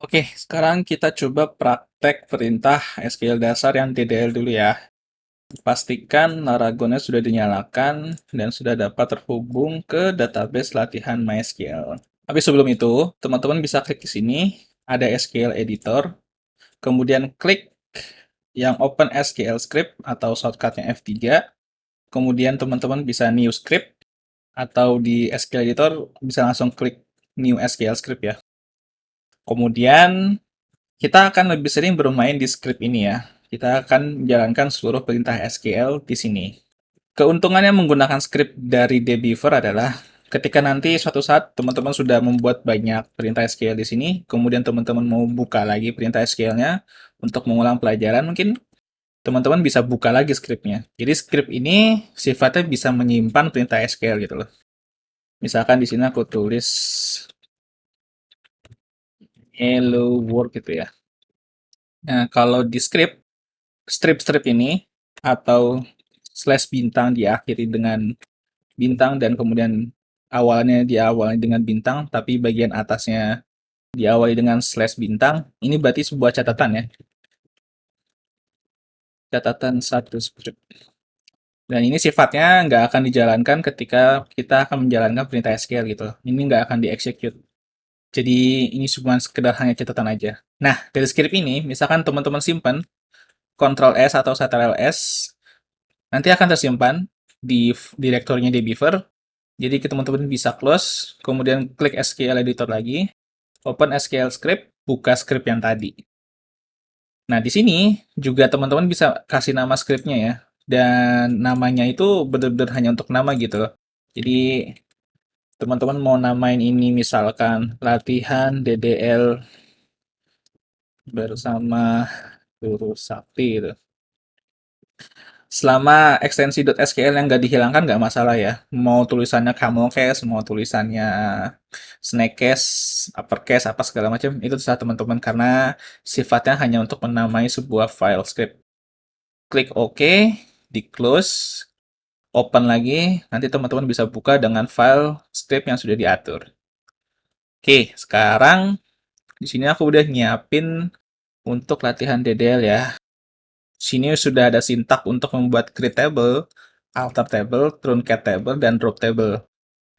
Oke, sekarang kita coba praktek perintah SQL dasar yang DDL dulu ya. Pastikan Laragonnya sudah dinyalakan dan sudah dapat terhubung ke database latihan MySQL. Tapi sebelum itu, teman-teman bisa klik di sini, ada SQL Editor, kemudian klik yang Open SQL Script atau shortcutnya F3, kemudian teman-teman bisa New Script, atau di SQL Editor bisa langsung klik New SQL Script ya. Kemudian kita akan lebih sering bermain di script ini ya. Kita akan menjalankan seluruh perintah SQL di sini. Keuntungannya menggunakan script dari Dbeaver adalah ketika nanti suatu saat teman-teman sudah membuat banyak perintah SQL di sini, kemudian teman-teman mau buka lagi perintah SQL-nya untuk mengulang pelajaran, mungkin teman-teman bisa buka lagi scriptnya. Jadi script ini sifatnya bisa menyimpan perintah SQL gitu loh. Misalkan di sini aku tulis hello world gitu ya. Nah, kalau di script, strip-strip ini atau slash bintang diakhiri dengan bintang dan kemudian awalnya diawali dengan bintang tapi bagian atasnya diawali dengan slash bintang, ini berarti sebuah catatan ya, catatan satu script. Dan ini sifatnya nggak akan dijalankan ketika kita akan menjalankan perintah SQL gitu. Ini nggak akan di-execute. Jadi ini cuma sekedar hanya catatan aja. Nah, dari script ini, misalkan teman-teman simpan Ctrl S atau Ctrl S, nanti akan tersimpan di direktorinya Dbeaver. Jadi teman-teman bisa close, kemudian klik SQL Editor lagi, open SQL Script, buka script yang tadi. Nah, di sini juga teman-teman bisa kasih nama scriptnya ya. Dan namanya itu benar-benar hanya untuk nama gitu loh. Jadi teman-teman mau namain ini misalkan latihan DDL bersama Guru Sakti gitu. Selama ekstensi .skl yang nggak dihilangkan nggak masalah ya. Mau tulisannya camel mau tulisannya snake uppercase, apa segala macam, itu terserah teman-teman karena sifatnya hanya untuk menamai sebuah file script. Klik OK, di close, open lagi, nanti teman-teman bisa buka dengan file script yang sudah diatur. Oke, sekarang di sini aku udah nyiapin untuk latihan DDL ya. Sini sudah ada sintak untuk membuat create table, alter table, truncat table, dan drop table.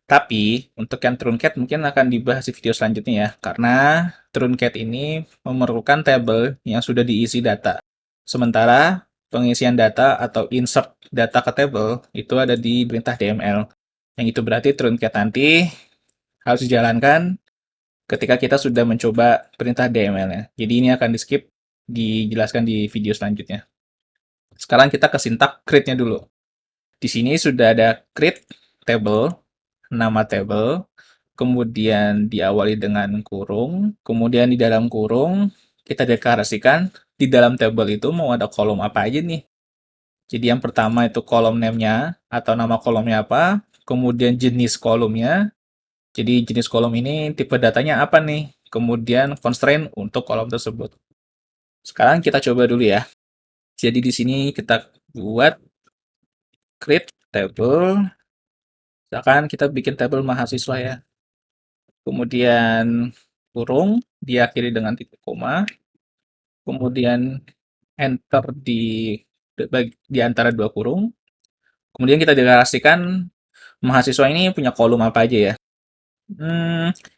Tapi, untuk yang truncat mungkin akan dibahas di video selanjutnya ya, karena truncat ini memerlukan table yang sudah diisi data. Sementara, pengisian data atau insert data ke table itu ada di perintah DML. Yang itu berarti truncat nanti harus dijalankan ketika kita sudah mencoba perintah DML-nya. Jadi ini akan di-skip, dijelaskan di video selanjutnya. Sekarang kita ke sintak create-nya dulu. Di sini sudah ada create table, nama table, kemudian diawali dengan kurung, kemudian di dalam kurung kita deklarasikan di dalam table itu mau ada kolom apa aja nih. Jadi yang pertama itu kolom name-nya atau nama kolomnya apa, kemudian jenis kolomnya. Jadi jenis kolom ini tipe datanya apa nih, kemudian constraint untuk kolom tersebut. Sekarang kita coba dulu ya. Jadi di sini kita buat create table. Misalkan kita bikin tabel mahasiswa ya. Kemudian kurung diakhiri dengan titik koma. Kemudian enter di antara dua kurung. Kemudian kita deklarasikan mahasiswa ini punya kolom apa aja ya.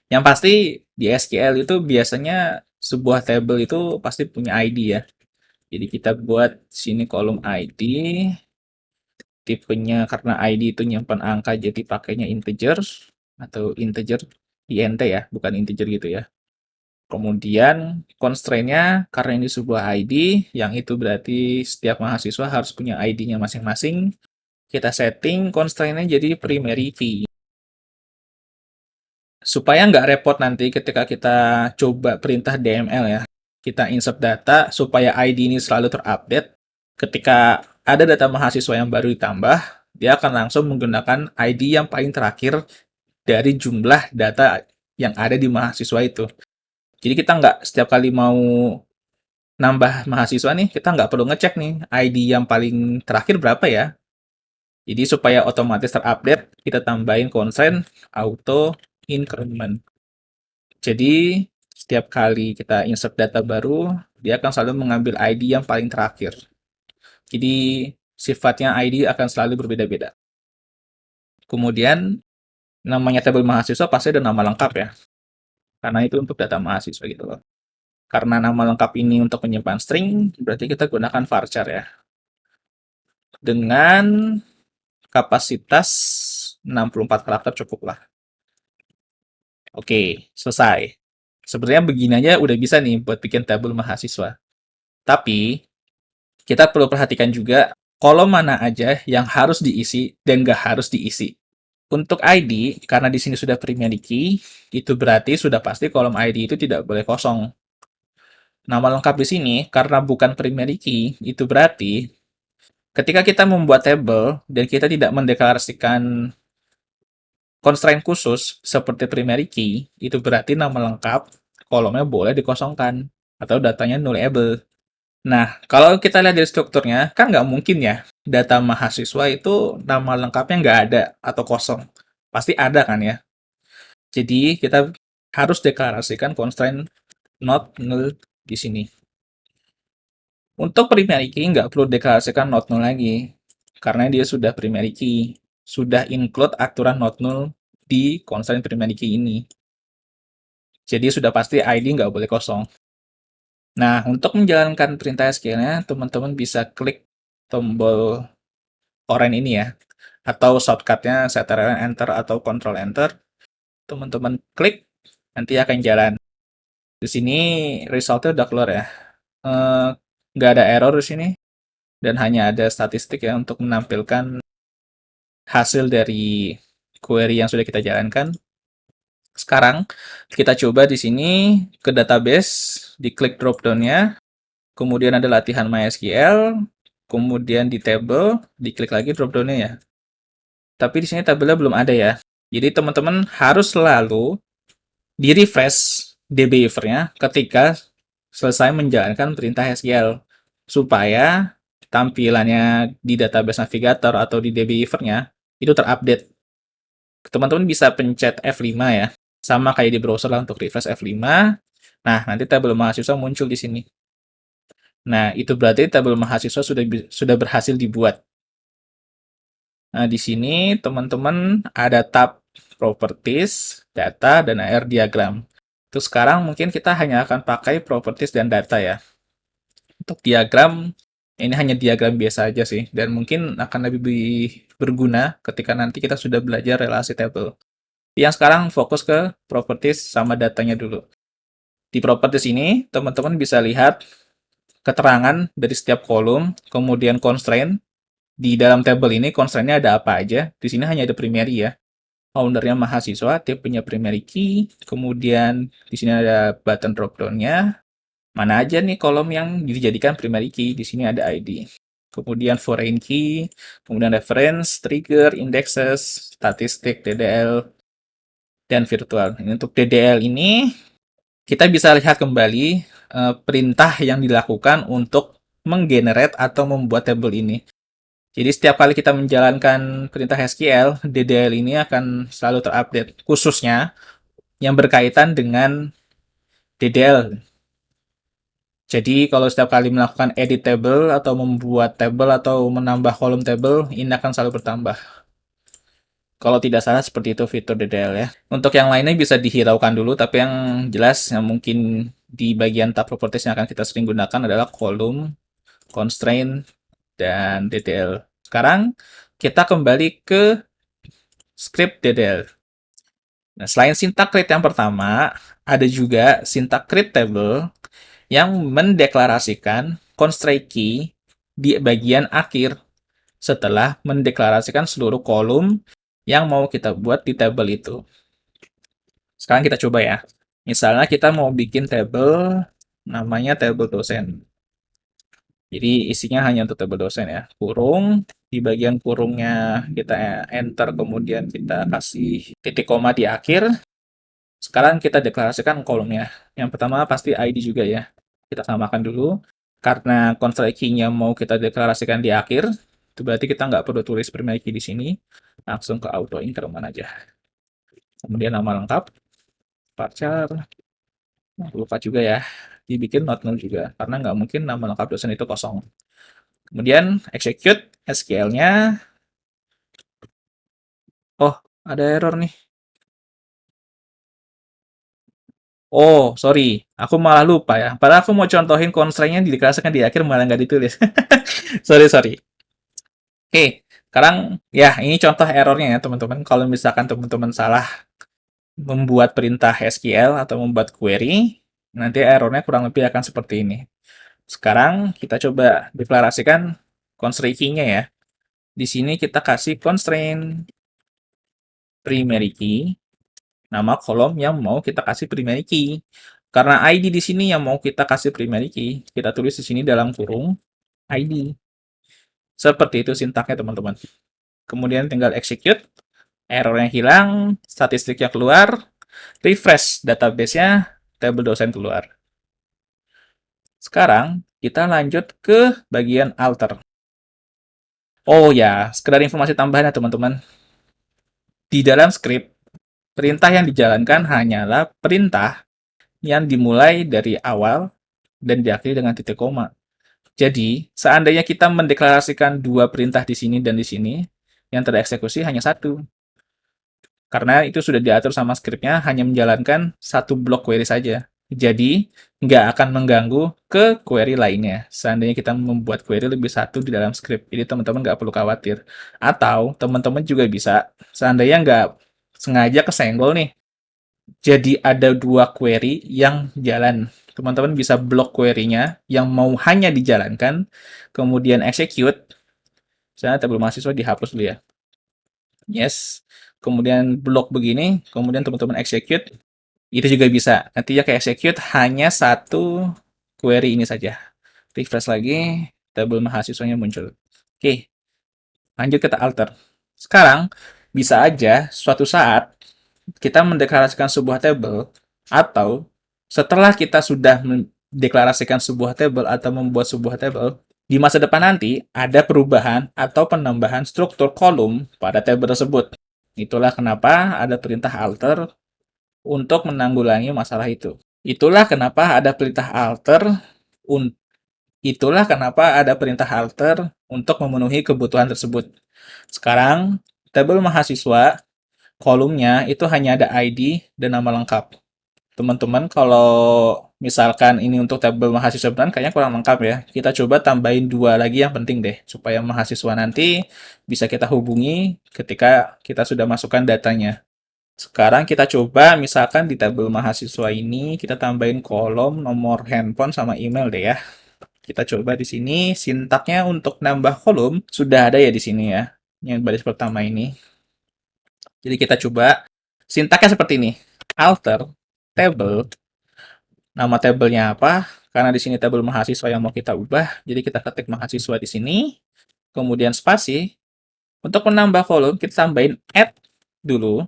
Yang pasti di SQL itu biasanya sebuah table itu pasti punya ID ya. Jadi kita buat sini kolom ID, tipenya karena ID itu nyimpan angka jadi pakainya integer atau integer int ya, bukan integer gitu ya. Kemudian constraint-nya karena ini sebuah ID, yang itu berarti setiap mahasiswa harus punya ID-nya masing-masing. Kita setting constraint-nya jadi primary key. Supaya nggak repot nanti ketika kita coba perintah DML ya. Kita insert data supaya ID ini selalu terupdate. Ketika ada data mahasiswa yang baru ditambah, dia akan langsung menggunakan ID yang paling terakhir dari jumlah data yang ada di mahasiswa itu. Jadi kita nggak setiap kali mau nambah mahasiswa nih, kita nggak perlu ngecek nih ID yang paling terakhir berapa ya. Jadi supaya otomatis terupdate, kita tambahin constraint auto increment. Jadi Setiap kali kita insert data baru, dia akan selalu mengambil ID yang paling terakhir. Jadi sifatnya ID akan selalu berbeda-beda. Kemudian namanya tabel mahasiswa pasti ada nama lengkap ya, karena itu untuk data mahasiswa gitu loh. Karena nama lengkap ini untuk menyimpan string, berarti kita gunakan varchar ya. Dengan kapasitas 64 karakter cukup lah. Oke, selesai. Sebenarnya begini aja udah bisa nih buat bikin tabel mahasiswa. Tapi, kita perlu perhatikan juga kolom mana aja yang harus diisi dan nggak harus diisi. Untuk ID, karena di sini sudah primary key, itu berarti sudah pasti kolom ID itu tidak boleh kosong. Nama lengkap di sini, karena bukan primary key, itu berarti ketika kita membuat table dan kita tidak mendeklarasikan constraint khusus seperti primary key, itu berarti nama lengkap kolomnya boleh dikosongkan atau datanya nullable. Nah, kalau kita lihat dari strukturnya, kan nggak mungkin ya data mahasiswa itu nama lengkapnya nggak ada atau kosong. Pasti ada kan ya. Jadi, kita harus deklarasikan constraint not null di sini. Untuk primary key nggak perlu deklarasikan not null lagi, karena dia sudah primary key, sudah include aturan not null di constraint primary key ini. Jadi sudah pasti ID nggak boleh kosong. Nah, untuk menjalankan perintah SQL-nya, teman-teman bisa klik tombol oranye ini ya, atau shortcut-nya Ctrl Enter atau Ctrl Enter. Teman-teman klik, nanti akan jalan. Di sini result-nya udah keluar ya. Eh, nggak ada error di sini, dan hanya ada statistik ya untuk menampilkan hasil dari query yang sudah kita jalankan. Sekarang kita coba di sini ke database, diklik drop-down-nya, kemudian ada latihan MySQL, kemudian di table, diklik lagi drop-down-nya ya. Tapi di sini tabelnya belum ada ya. Jadi teman-teman harus selalu di-refresh dbehavior-nya ketika selesai menjalankan perintah SQL supaya tampilannya di database navigator atau di dbehavior-nya itu terupdate. Teman-teman bisa pencet F5 ya. Sama kayak di browser lah untuk refresh F5. Nah, nanti tabel mahasiswa muncul di sini. Nah, itu berarti tabel mahasiswa sudah berhasil dibuat. Nah, di sini teman-teman ada tab properties, data, dan AR diagram. Terus sekarang mungkin kita hanya akan pakai properties dan data ya. Untuk diagram, ini hanya diagram biasa aja sih, dan mungkin akan lebih berguna ketika nanti kita sudah belajar relasi table. Yang sekarang fokus ke properties sama datanya dulu. Di properties ini, teman-teman bisa lihat keterangan dari setiap kolom, kemudian constraint. Di dalam tabel ini constraint-nya ada apa aja. Di sini hanya ada primary ya. Owner-nya mahasiswa, tipenya primary key, kemudian di sini ada button drop-down-nya. Mana aja nih kolom yang dijadikan primary key, di sini ada ID. Kemudian foreign key, kemudian reference, trigger, indexes, statistik, DDL, dan virtual. Ini untuk DDL ini, kita bisa lihat kembali perintah yang dilakukan untuk menggenerate atau membuat tabel ini. Jadi setiap kali kita menjalankan perintah SQL, DDL ini akan selalu terupdate, khususnya yang berkaitan dengan DDL. Jadi kalau setiap kali melakukan edit table atau membuat table atau menambah kolom table, ini akan selalu bertambah. Kalau tidak salah seperti itu fitur DDL ya. Untuk yang lainnya bisa dihiraukan dulu, tapi yang jelas yang mungkin di bagian tab properties yang akan kita sering gunakan adalah kolom, constraint, dan DDL. Sekarang kita kembali ke script DDL. Nah, selain syntax read yang pertama, ada juga syntax read table yang mendeklarasikan constraint key di bagian akhir setelah mendeklarasikan seluruh kolom yang mau kita buat di table itu. Sekarang kita coba ya. Misalnya kita mau bikin table namanya table dosen. Jadi isinya hanya untuk table dosen ya. Kurung, di bagian kurungnya kita enter, kemudian kita kasih titik koma di akhir. Sekarang kita deklarasikan kolomnya. Yang pertama pasti ID juga ya. Kita samakan dulu. Karena constraint key-nya mau kita deklarasikan di akhir, itu berarti kita nggak perlu tulis primary key di sini. Langsung ke auto increment aja. Kemudian nama lengkap, varchar, Lupa juga ya, dibikin not null juga, karena nggak mungkin nama lengkap dosen itu kosong. Kemudian execute SQL-nya. Oh, ada error nih. Oh, sorry. Aku malah lupa ya. Padahal aku mau contohin constraint-nya dikasihkan di akhir malah nggak ditulis. Sorry, sorry. Oke, sekarang ya ini contoh errornya ya teman-teman. Kalau misalkan teman-teman salah membuat perintah SQL atau membuat query, nanti errornya kurang lebih akan seperti ini. Sekarang kita coba deklarasikan constraint key-nya ya. Di sini kita kasih constraint primary key, nama kolom yang mau kita kasih primary key. Karena ID di sini yang mau kita kasih primary key, kita tulis di sini dalam kurung ID. Seperti itu sintaknya teman-teman. Kemudian tinggal execute, errornya hilang, statistiknya keluar, refresh database-nya, table dosen keluar. Sekarang kita lanjut ke bagian alter. Oh ya, sekedar informasi tambahan ya teman-teman. Di dalam script, perintah yang dijalankan hanyalah perintah yang dimulai dari awal dan diakhiri dengan titik koma. Jadi, seandainya kita mendeklarasikan dua perintah di sini dan di sini, yang tereksekusi hanya satu. Karena itu sudah diatur sama scriptnya, hanya menjalankan satu blok query saja. Jadi, nggak akan mengganggu ke query lainnya. Seandainya kita membuat query lebih satu di dalam script. Jadi, teman-teman nggak perlu khawatir. Atau, teman-teman juga bisa, seandainya nggak sengaja kesenggol nih, jadi ada dua query yang jalan. Teman-teman bisa blok query-nya yang mau hanya dijalankan, kemudian execute. Misalnya tabel mahasiswa dihapus dulu ya. Yes. Kemudian blok begini, kemudian teman-teman execute. Itu juga bisa. Nantinya ke execute hanya satu query ini saja. Refresh lagi, tabel mahasiswanya muncul. Oke, lanjut kita alter. Sekarang, bisa aja suatu saat kita mendeklarasikan sebuah table atau setelah kita sudah mendeklarasikan sebuah table atau membuat sebuah table, di masa depan nanti ada perubahan atau penambahan struktur kolom pada table tersebut. Itulah kenapa ada perintah alter untuk menanggulangi masalah itu. Itulah kenapa ada perintah alter un Itulah kenapa ada perintah alter untuk memenuhi kebutuhan tersebut. Sekarang, tabel mahasiswa kolomnya itu hanya ada ID dan nama lengkap. Teman-teman, kalau misalkan ini untuk tabel mahasiswa beneran kayaknya kurang lengkap ya. Kita coba tambahin dua lagi yang penting deh, supaya mahasiswa nanti bisa kita hubungi ketika kita sudah masukkan datanya. Sekarang kita coba misalkan di tabel mahasiswa ini kita tambahin kolom nomor handphone sama email deh ya. Kita coba di sini sintaknya untuk nambah kolom sudah ada ya di sini ya. Yang baris pertama ini. Jadi kita coba sintaknya seperti ini. Alter table, nama tabelnya apa? Karena di sini tabel mahasiswa yang mau kita ubah, jadi kita ketik mahasiswa di sini, kemudian spasi. Untuk menambah kolom, kita tambahin add dulu,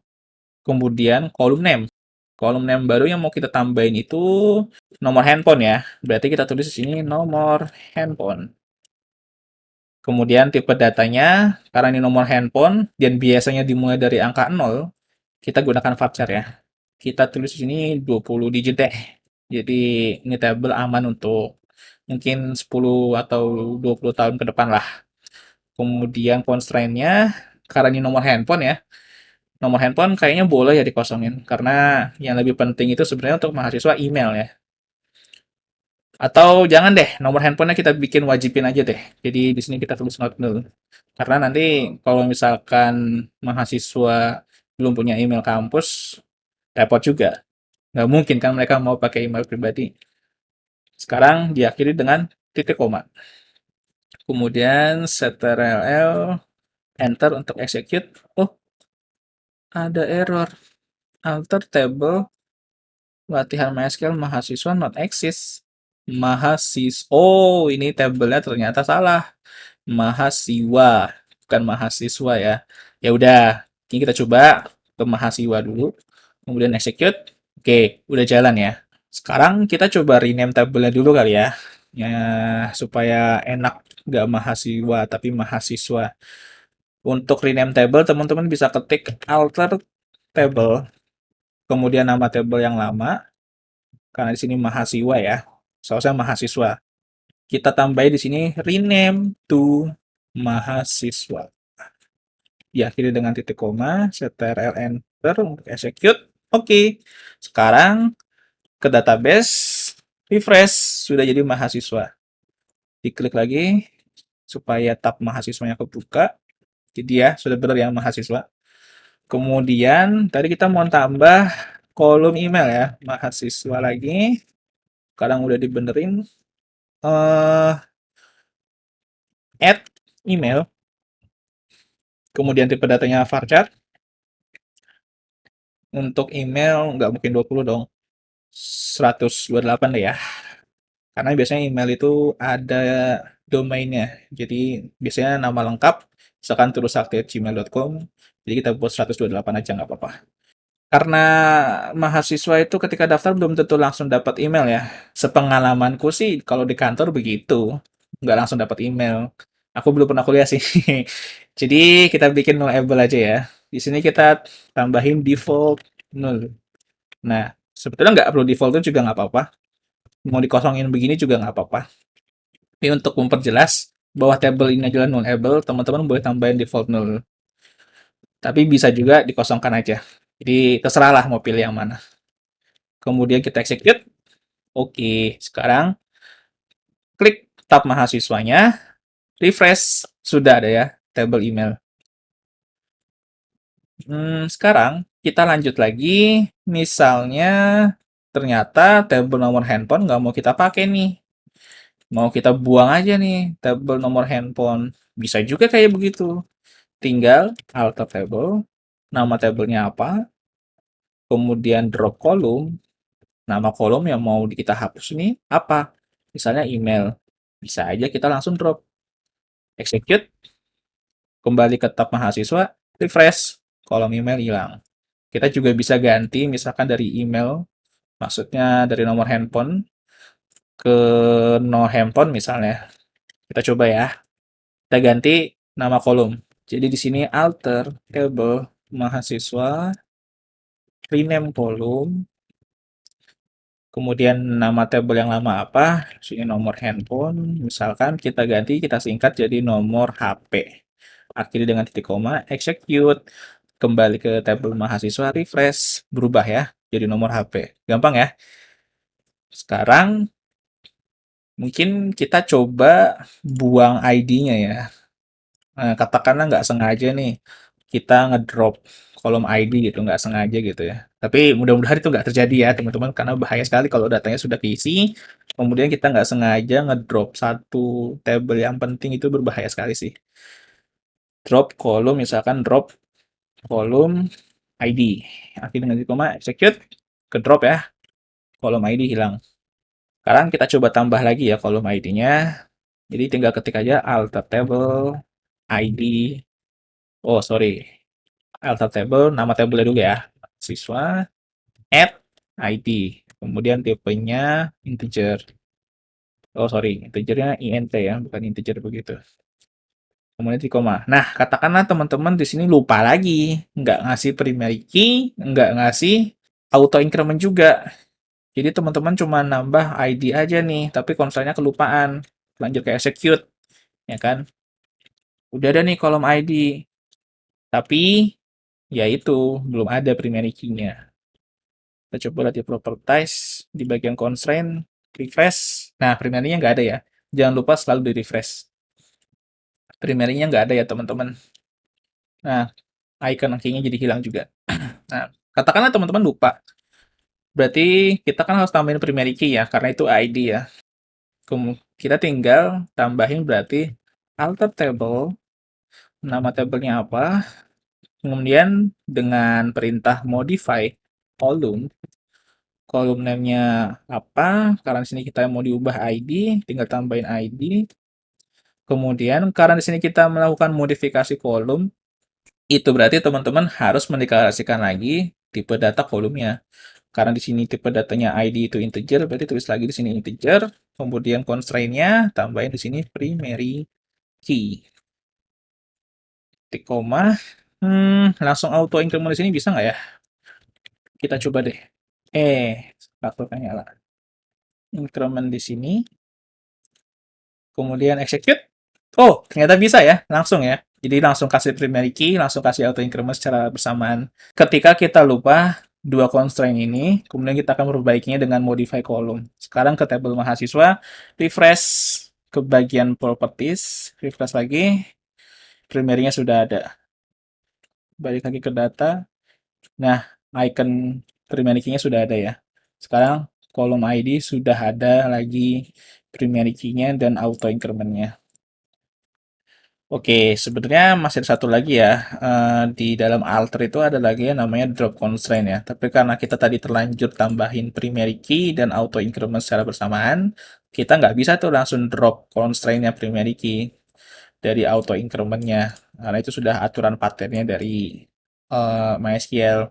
kemudian kolom name. Kolom name baru yang mau kita tambahin itu nomor handphone ya. Berarti kita tulis di sini nomor handphone. Kemudian tipe datanya, karena ini nomor handphone dan biasanya dimulai dari angka 0, kita gunakan varchar ya. Kita tulis di sini 20 digit deh. Jadi ini tabel aman untuk mungkin 10 atau 20 tahun ke depan lah. Kemudian constraint-nya, karena ini nomor handphone ya, nomor handphone kayaknya boleh ya dikosongin. Karena yang lebih penting itu sebenarnya untuk mahasiswa email ya. Atau jangan deh, nomor handphonenya kita bikin wajibin aja deh. Jadi di sini kita tulis not null. Karena nanti kalau misalkan mahasiswa belum punya email kampus, repot juga. Nggak mungkin kan mereka mau pakai email pribadi. Sekarang diakhiri dengan titik koma. Kemudian ctrl enter untuk execute. Oh, ada error. Alter table latihan MySQL mahasiswa not exist. Oh, ini tabelnya ternyata salah. Mahasiswa, bukan mahasiswa ya. Ya udah, ini kita coba ke mahasiswa dulu. Kemudian execute. Oke, udah jalan ya. Sekarang kita coba rename tabelnya dulu kali ya. Ya, supaya enak nggak mahasiswa tapi mahasiswa. Untuk rename table, teman-teman bisa ketik alter table, kemudian nama table yang lama, karena di sini mahasiswa ya. Seharusnya mahasiswa. Kita tambahin di sini rename to mahasiswa. Diakhiri dengan titik koma, ctrl enter untuk execute. Oke. Sekarang ke database, refresh, sudah jadi mahasiswa. Diklik lagi supaya tab mahasiswanya kebuka. Jadi ya, sudah benar yang mahasiswa. Kemudian tadi kita mau tambah kolom email ya, mahasiswa lagi. Sekarang udah dibenerin. Add email. Kemudian tipe datanya varchar. Untuk email nggak mungkin 20 dong. 128 deh ya. Karena biasanya email itu ada domainnya. Jadi biasanya nama lengkap, misalkan turusakti@gmail.com. Jadi kita buat 128 aja nggak apa-apa. Karena mahasiswa itu ketika daftar belum tentu langsung dapat email ya. Sepengalamanku sih kalau di kantor begitu, nggak langsung dapat email. Aku belum pernah kuliah sih. Jadi kita bikin nullable aja ya. Di sini kita tambahin default null. Nah, sebetulnya nggak perlu default itu juga nggak apa-apa. Mau dikosongin begini juga nggak apa-apa. Tapi untuk memperjelas bahwa table ini adalah nullable, teman-teman boleh tambahin default null. Tapi bisa juga dikosongkan aja. Jadi terserah lah mau pilih yang mana. Kemudian kita execute. Oke, sekarang klik tab mahasiswanya, refresh, sudah ada ya tabel email. Sekarang kita lanjut lagi, misalnya ternyata tabel nomor handphone nggak mau kita pakai nih. Mau kita buang aja nih tabel nomor handphone. Bisa juga kayak begitu. Tinggal alter table, nama tabelnya apa, kemudian drop kolom, nama kolom yang mau kita hapus ini apa. Misalnya email. Bisa aja kita langsung drop. Execute, kembali ke tab mahasiswa, refresh, kolom email hilang. Kita juga bisa ganti misalkan dari email, maksudnya dari nomor handphone ke no handphone misalnya. Kita coba ya. Kita ganti nama kolom. Jadi di sini alter table mahasiswa, rename kolom, kemudian nama tabel yang lama apa, sini nomor handphone, misalkan kita ganti, kita singkat jadi nomor HP. Akhiri dengan titik koma, execute, kembali ke tabel mahasiswa, refresh, berubah ya, jadi nomor HP. Gampang ya. Sekarang mungkin kita coba buang ID-nya ya. Nah, katakanlah nggak sengaja nih, kita ngedrop kolom ID gitu, nggak sengaja gitu ya. Tapi mudah-mudahan itu nggak terjadi ya teman-teman, karena bahaya sekali kalau datanya sudah keisi, kemudian kita nggak sengaja ngedrop satu tabel yang penting, itu berbahaya sekali sih. Drop kolom, misalkan drop kolom ID. Akhirnya dengan koma, execute, ke drop ya, kolom ID hilang. Sekarang kita coba tambah lagi ya kolom ID-nya. Jadi tinggal ketik aja alter table ID. Oh, sorry. Alter table, nama tabelnya dulu ya. Siswa, add ID. Kemudian tipenya integer. Oh, sorry. Integernya int ya, bukan integer begitu. Kemudian di koma. Nah, katakanlah teman-teman di sini lupa lagi. Nggak ngasih primary key, nggak ngasih auto increment juga. Jadi teman-teman cuma nambah ID aja nih, tapi konsolnya kelupaan. Lanjut ke execute, ya kan? Udah ada nih kolom ID, tapi ya itu belum ada primary key-nya. Kita coba lihat di properties, di bagian constraint, refresh. Nah, primary-nya nggak ada ya. Jangan lupa selalu di refresh. Primary-nya nggak ada ya teman-teman. Nah, icon key-nya jadi hilang juga. Nah, katakanlah teman-teman lupa. Berarti kita kan harus tambahin primary key ya, karena itu ID ya. Kita tinggal tambahin berarti alter table, nama tabelnya apa, kemudian dengan perintah modify column, column name-nya apa, karena di sini kita mau diubah ID, tinggal tambahin ID. Kemudian karena di sini kita melakukan modifikasi kolom, itu berarti teman-teman harus mendeklarasikan lagi tipe data kolomnya. Karena di sini tipe datanya ID itu integer, berarti tulis lagi di sini integer. Kemudian constraint-nya tambahin di sini primary key. Titik koma. Langsung auto increment di sini bisa nggak ya? Kita coba deh. Faktor nyala. increment di sini, kemudian execute. Oh, ternyata bisa ya, langsung ya. Jadi langsung kasih primary key, langsung kasih auto increment secara bersamaan. Ketika kita lupa dua constraint ini, kemudian kita akan memperbaikinya dengan modify column. Sekarang ke table mahasiswa, refresh ke bagian properties, refresh lagi, primary-nya sudah ada. Balik lagi ke data. Nah, icon primary key-nya sudah ada ya. Sekarang kolom ID sudah ada lagi primary key-nya dan auto increment-nya. Oke, sebenarnya masih ada satu lagi ya. Di dalam alter itu ada lagi yang namanya drop constraint ya. Tapi karena kita tadi terlanjur tambahin primary key dan auto increment secara bersamaan, kita nggak bisa tuh langsung drop constraint-nya primary key dari auto increment-nya. Karena itu sudah aturan patennya dari MySQL.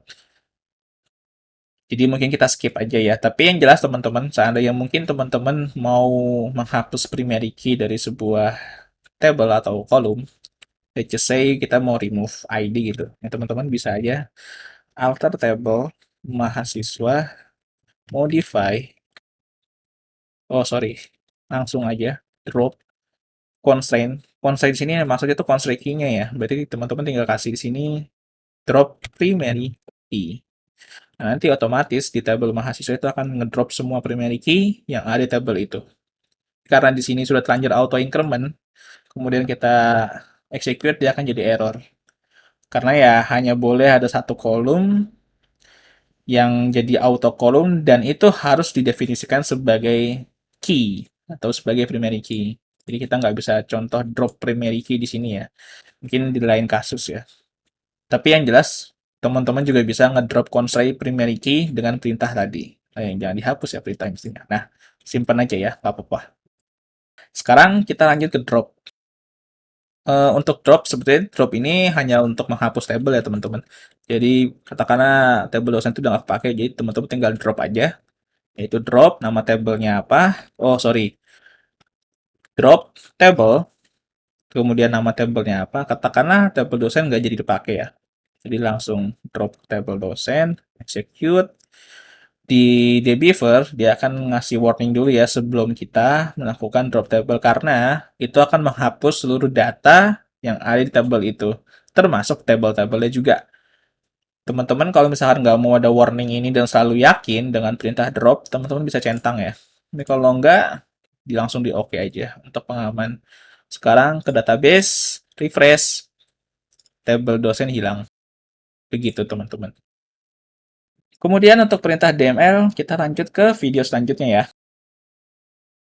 Jadi mungkin kita skip aja ya. Tapi yang jelas teman-teman, seandainya mungkin teman-teman mau menghapus primary key dari sebuah table atau kolom, let's just say kita mau remove ID gitu. Ya, teman-teman bisa aja alter table mahasiswa modify. Oh, sorry. Langsung aja drop constraint. Constraint di sini maksudnya tuh constraint key-nya ya. Berarti teman-teman tinggal kasih di sini drop primary key. Nah, nanti otomatis di tabel mahasiswa itu akan ngedrop semua primary key yang ada di tabel itu. Karena di sini sudah terlanjur auto increment, kemudian kita execute dia akan jadi error. Karena ya hanya boleh ada satu kolom yang jadi auto kolom dan itu harus didefinisikan sebagai key atau sebagai primary key. Jadi kita nggak bisa contoh drop primary key di sini ya. Mungkin di lain kasus ya. Tapi yang jelas teman-teman juga bisa ngedrop constraint primary key dengan perintah tadi. Nah, yang jangan dihapus ya perintah mestinya. Nah, simpan aja ya, nggak apa-apa. Sekarang kita lanjut ke drop. Untuk drop, sebetulnya drop ini hanya untuk menghapus table ya teman-teman. Jadi katakanlah table dosen itu udah nggak pakai, jadi teman-teman tinggal drop aja. Yaitu drop, nama tablenya apa. Oh, sorry. Drop table, kemudian nama tablenya apa. Katakanlah table dosen nggak jadi dipakai ya. Jadi langsung drop table dosen, execute. Di Debeaver, dia akan ngasih warning dulu ya sebelum kita melakukan drop table karena itu akan menghapus seluruh data yang ada di table itu, termasuk table-tablenya juga. Teman-teman kalau misalkan nggak mau ada warning ini dan selalu yakin dengan perintah drop, teman-teman bisa centang ya. Ini kalau nggak, langsung di OK aja untuk pengaman. Sekarang ke database, refresh, table dosen hilang. Begitu teman-teman. Kemudian untuk perintah DML, kita lanjut ke video selanjutnya ya.